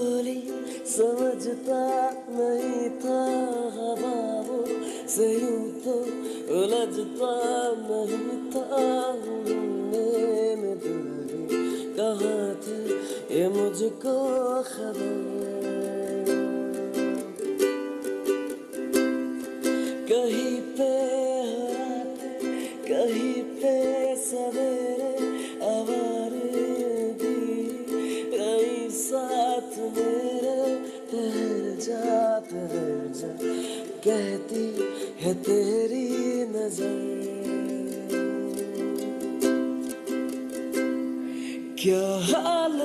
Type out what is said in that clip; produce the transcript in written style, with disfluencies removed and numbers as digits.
बोली समझता नहीं था, हवाओं से यूं तो उलझता नहीं था। मैंने दिल कहाँ थी ये मुझको खबर, कहीं पे रात कहीं पे सवेरे, आवारगी रही साथ मेरे। ठहर जा कहती है तेरी नजर, क्या हाल